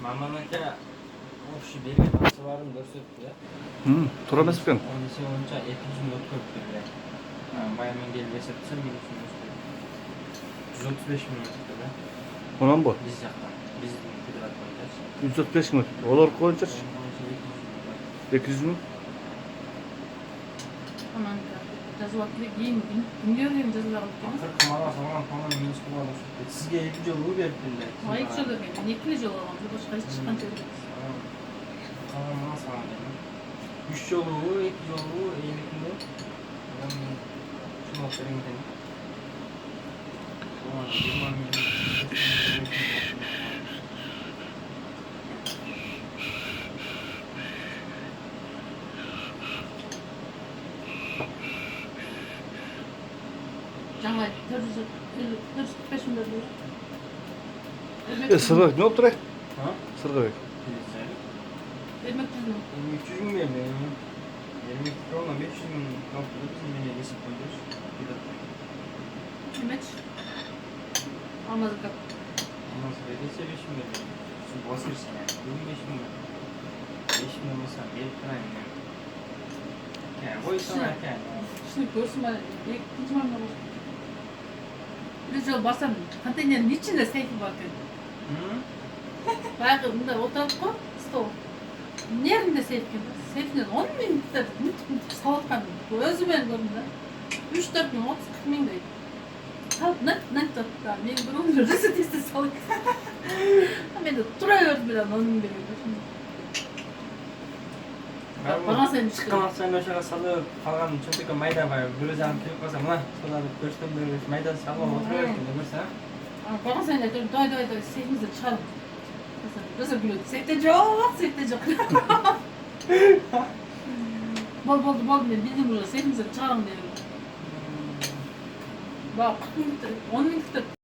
Маманыкы ошо берген акчаларын көрсөттү да. Туура эмес экен. Оны десе боюнча 200 миң өткөрүптүр эле. Маймен келип эсептесем 135 миң өтүптү да. Онан бу. Биз жактан, биздин федерат боюнчачы. 135 миң. Олар боюнчачы 200 миң. Aman жазып атты кийин кимге берген жазып алып келген. Акыркы мага салган паман минус кылган ошо. Сизге 2 жолу бериптир эле. Ай 2 жол берген. Мен 2 жол алгам. Башка эч чыккан жок. Калган мага салган экен. 3 жолу, 2 жолу, эйликинде. Анан мен шуну берген экен. Ошо 20 миң. Жаңа 445 миң берди. Сырга не болуп тур? Ha? Сырга. Бермек түзүм. 300 миң берди. 20 крона 500 миң калды биз менен эсеп койдук. Эмеч. Алмазга. Алмаз берди 5 миң берди. Су басырсың. 5 миң. 5 миң болса берип турайын мен. Койсоң экен. Шуну көрсүм эле. Экинчи мамда болду. Bir жол барсам, контейнердің içinde сейфі бар екен. Баяғы мында отырдық қой, стол. Нерінде сейф екен? Сейфінен 10 минуттар мүтік салатқан. Өзімен көрдім да. 3-4 мың, 30-40 мың дейді. Салып, нәт тұрды да. Мен бір оны ресет салып. Мен де тұра өрдім бір 10 мың берген. Баған сайын шыққан. Шыққан ақшаны ошаға салып, қалған чөмтекке майда бар. Бір жағын келіп қалса, мына соларды көрсетіп беріп, майда салып отыра берген де көрсе. Баған сайын айтып, дай, сейфімізді шығарып. Ресет күледі, сейфте жоқ. Болды, мен білдім уже, сейфімізді шығарам деп. Бағы 40 минуттар, 10 минуттар.